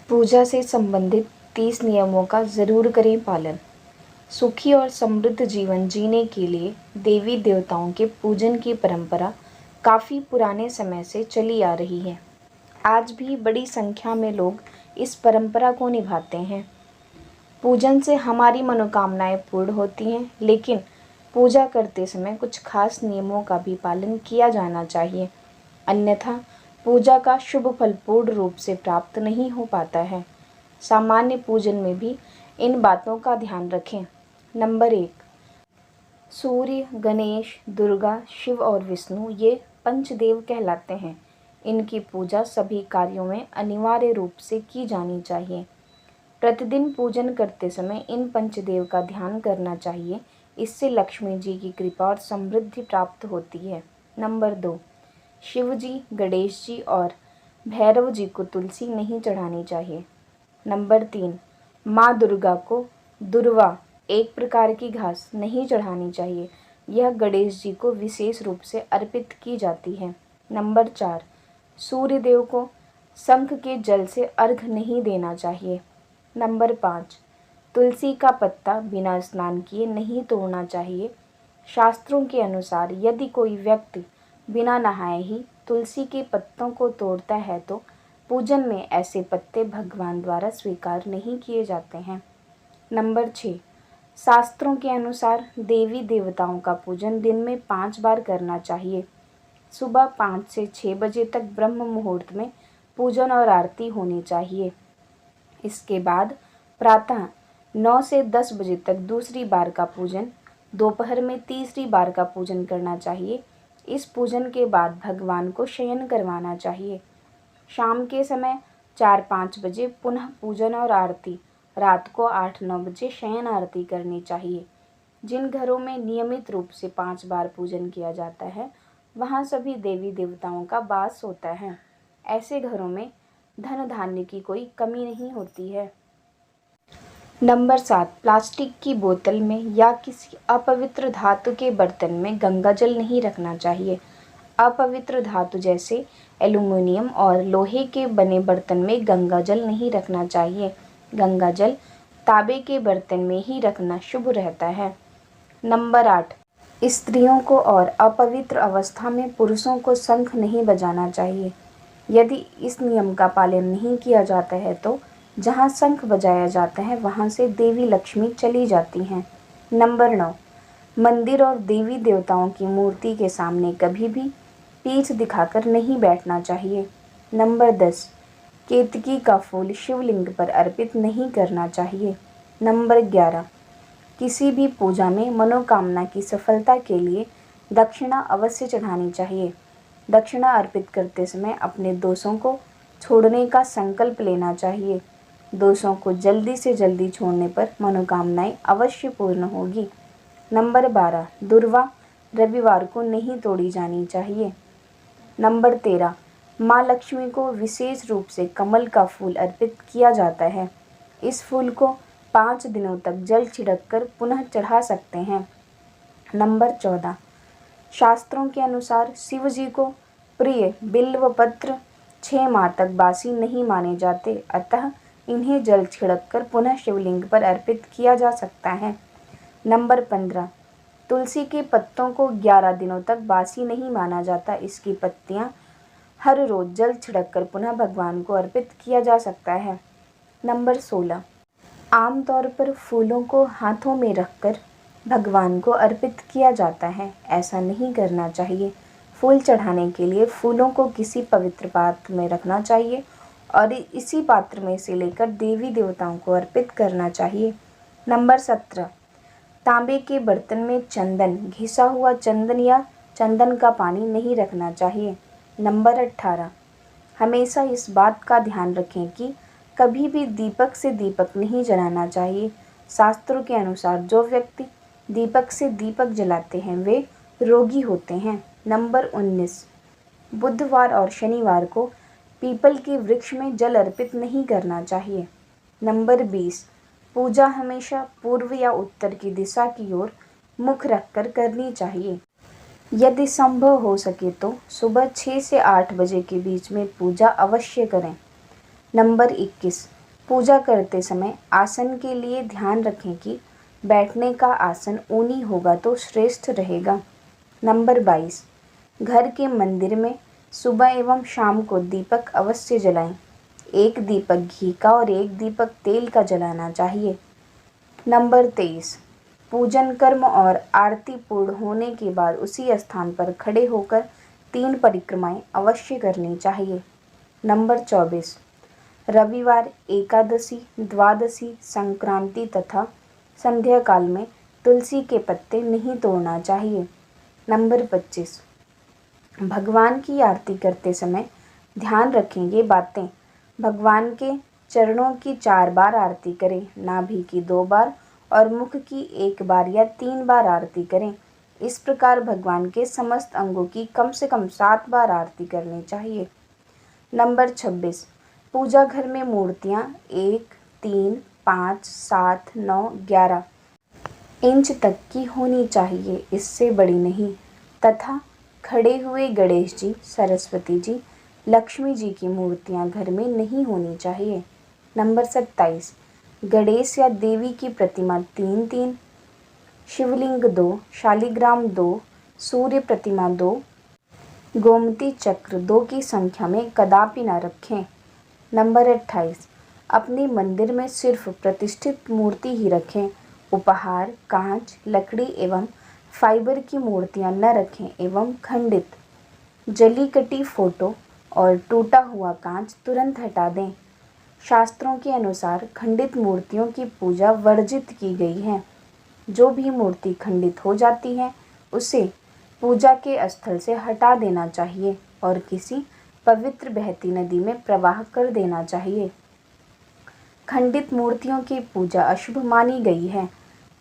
पूजा से संबंधित 30 नियमों का ज़रूर करें पालन। सुखी और समृद्ध जीवन जीने के लिए देवी देवताओं के पूजन की परंपरा काफ़ी पुराने समय से चली आ रही है। आज भी बड़ी संख्या में लोग इस परंपरा को निभाते हैं। पूजन से हमारी मनोकामनाएं पूर्ण होती हैं, लेकिन पूजा करते समय कुछ खास नियमों का भी पालन किया जाना चाहिए, अन्यथा पूजा का शुभ फल पूर्ण रूप से प्राप्त नहीं हो पाता है। सामान्य पूजन में भी इन बातों का ध्यान रखें। नंबर 1, सूर्य, गणेश, दुर्गा, शिव और विष्णु ये पंचदेव कहलाते हैं। इनकी पूजा सभी कार्यों में अनिवार्य रूप से की जानी चाहिए। प्रतिदिन पूजन करते समय इन पंचदेव का ध्यान करना चाहिए। इससे लक्ष्मी जी की कृपा और समृद्धि प्राप्त होती है। नंबर 2, शिव जी, गणेश जी और भैरव जी को तुलसी नहीं चढ़ानी चाहिए। नंबर 3, माँ दुर्गा को दुर्वा, एक प्रकार की घास, नहीं चढ़ानी चाहिए। यह गणेश जी को विशेष रूप से अर्पित की जाती है। नंबर 4, सूर्य देव को शंख के जल से अर्घ्य नहीं देना चाहिए। नंबर 5, तुलसी का पत्ता बिना स्नान किए नहीं तोड़ना चाहिए। शास्त्रों के अनुसार यदि कोई व्यक्ति बिना नहाए ही तुलसी के पत्तों को तोड़ता है तो पूजन में ऐसे पत्ते भगवान द्वारा स्वीकार नहीं किए जाते हैं। नंबर 6, शास्त्रों के अनुसार देवी देवताओं का पूजन दिन में 5 बार करना चाहिए। सुबह 5 से 6 बजे तक ब्रह्म मुहूर्त में पूजन और आरती होनी चाहिए। इसके बाद प्रातः 9 से 10 बजे तक दूसरी बार का पूजन, दोपहर में तीसरी बार का पूजन करना चाहिए। इस पूजन के बाद भगवान को शयन करवाना चाहिए। शाम के समय 4-5 बजे पुनः पूजन और आरती, रात को 8-9 बजे शयन आरती करनी चाहिए। जिन घरों में नियमित रूप से 5 बार पूजन किया जाता है, वहाँ सभी देवी देवताओं का वास होता है। ऐसे घरों में धन धान्य की कोई कमी नहीं होती है। नंबर 7, प्लास्टिक की बोतल में या किसी अपवित्र धातु के बर्तन में गंगा जल नहीं रखना चाहिए। अपवित्र धातु जैसे एल्युमिनियम और लोहे के बने बर्तन में गंगा जल नहीं रखना चाहिए। गंगा जल तांबे के बर्तन में ही रखना शुभ रहता है। नंबर 8, स्त्रियों को और अपवित्र अवस्था में पुरुषों को शंख नहीं बजाना चाहिए। यदि इस नियम का पालन नहीं किया जाता है तो जहाँ शंख बजाया जाता है वहाँ से देवी लक्ष्मी चली जाती हैं। नंबर 9, मंदिर और देवी देवताओं की मूर्ति के सामने कभी भी पीठ दिखाकर नहीं बैठना चाहिए। नंबर 10, केतकी का फूल शिवलिंग पर अर्पित नहीं करना चाहिए। नंबर 11, किसी भी पूजा में मनोकामना की सफलता के लिए दक्षिणा अवश्य चढ़ानी चाहिए। दक्षिणा अर्पित करते समय अपने दोषों को छोड़ने का संकल्प लेना चाहिए। दोषों को जल्दी से जल्दी छोड़ने पर मनोकामनाएं अवश्य पूर्ण होगी। नंबर 12, दुर्वा रविवार को नहीं तोड़ी जानी चाहिए। नंबर 13, माँ लक्ष्मी को विशेष रूप से कमल का फूल अर्पित किया जाता है। इस फूल को 5 दिनों तक जल छिड़क कर पुनः चढ़ा सकते हैं। नंबर 14, शास्त्रों के अनुसार शिव जी को प्रिय बिल्व पत्र 6 माह तक बासी नहीं माने जाते, अतः इन्हें जल छिड़क कर पुनः शिवलिंग पर अर्पित किया जा सकता है। नंबर 15, तुलसी के पत्तों को 11 दिनों तक बासी नहीं माना जाता। इसकी पत्तियां हर रोज जल छिड़क कर पुनः भगवान को अर्पित किया जा सकता है। नंबर 16, आमतौर पर फूलों को हाथों में रखकर भगवान को अर्पित किया जाता है। ऐसा नहीं करना चाहिए। फूल चढ़ाने के लिए फूलों को किसी पवित्र पात्र में रखना चाहिए और इसी पात्र में से लेकर देवी देवताओं को अर्पित करना चाहिए। नंबर 17, तांबे के बर्तन में चंदन, घिसा हुआ चंदन या चंदन का पानी नहीं रखना चाहिए। नंबर 18, हमेशा इस बात का ध्यान रखें कि कभी भी दीपक से दीपक नहीं जलाना चाहिए। शास्त्रों के अनुसार जो व्यक्ति दीपक से दीपक जलाते हैं वे रोगी होते हैं। नंबर 19, बुधवार और शनिवार को पीपल के वृक्ष में जल अर्पित नहीं करना चाहिए। नंबर 20, पूजा हमेशा पूर्व या उत्तर की दिशा की ओर मुख रखकर करनी चाहिए। यदि संभव हो सके तो सुबह 6 से 8 बजे के बीच में पूजा अवश्य करें। नंबर 21, पूजा करते समय आसन के लिए ध्यान रखें कि बैठने का आसन ऊनी होगा तो श्रेष्ठ रहेगा। नंबर 22, घर के मंदिर में सुबह एवं शाम को दीपक अवश्य जलाएं। एक दीपक घी का और एक दीपक तेल का जलाना चाहिए। नंबर 23, पूजन कर्म और आरती पूर्ण होने के बाद उसी स्थान पर खड़े होकर 3 परिक्रमाएं अवश्य करनी चाहिए। नंबर 24, रविवार, एकादशी, द्वादशी, संक्रांति तथा संध्या काल में तुलसी के पत्ते नहीं तोड़ना चाहिए। नंबर 25, भगवान की आरती करते समय ध्यान रखें ये बातें। भगवान के चरणों की 4 बार आरती करें, नाभि की 2 बार और मुख की 1 बार या 3 बार आरती करें। इस प्रकार भगवान के समस्त अंगों की कम से कम 7 बार आरती करनी चाहिए। नंबर 26, पूजा घर में मूर्तियाँ 1, 3, 5, 7, 9, 11 इंच तक की होनी चाहिए, इससे बड़ी नहीं, तथा खड़े हुए गणेश जी, सरस्वती जी, लक्ष्मी जी की मूर्तियाँ घर में नहीं होनी चाहिए। नंबर 27, गणेश या देवी की प्रतिमा 3-3, शिवलिंग 2, शालिग्राम 2, सूर्य प्रतिमा 2, गोमती चक्र 2 की संख्या में कदापि न रखें। नंबर 28, अपने मंदिर में सिर्फ प्रतिष्ठित मूर्ति ही रखें। उपहार, कांच, लकड़ी एवं फाइबर की मूर्तियां न रखें एवं खंडित, जली कटी फोटो और टूटा हुआ कांच तुरंत हटा दें। शास्त्रों के अनुसार खंडित मूर्तियों की पूजा वर्जित की गई है। जो भी मूर्ति खंडित हो जाती है उसे पूजा के स्थल से हटा देना चाहिए और किसी पवित्र बहती नदी में प्रवाह कर देना चाहिए। खंडित मूर्तियों की पूजा अशुभ मानी गई है।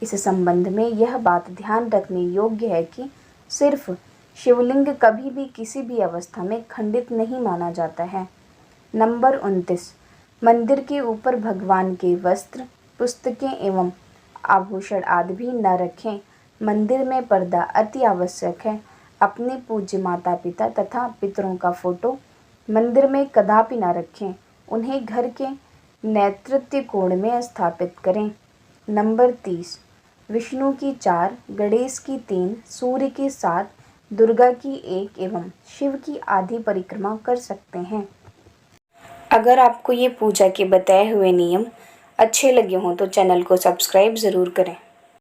इस संबंध में यह बात ध्यान रखने योग्य है कि सिर्फ शिवलिंग कभी भी किसी भी अवस्था में खंडित नहीं माना जाता है। नंबर 29, मंदिर के ऊपर भगवान के वस्त्र, पुस्तकें एवं आभूषण आदि भी न रखें। मंदिर में पर्दा अति आवश्यक है। अपने पूज्य माता पिता तथा पितरों का फोटो मंदिर में कदापि न रखें। उन्हें घर के नैऋत्य कोण में स्थापित करें। नंबर 30, विष्णु की 4, गणेश की 3, सूर्य की 7, दुर्गा की 1 एवं शिव की आधी परिक्रमा कर सकते हैं। अगर आपको ये पूजा के बताए हुए नियम अच्छे लगे हों तो चैनल को सब्सक्राइब ज़रूर करें।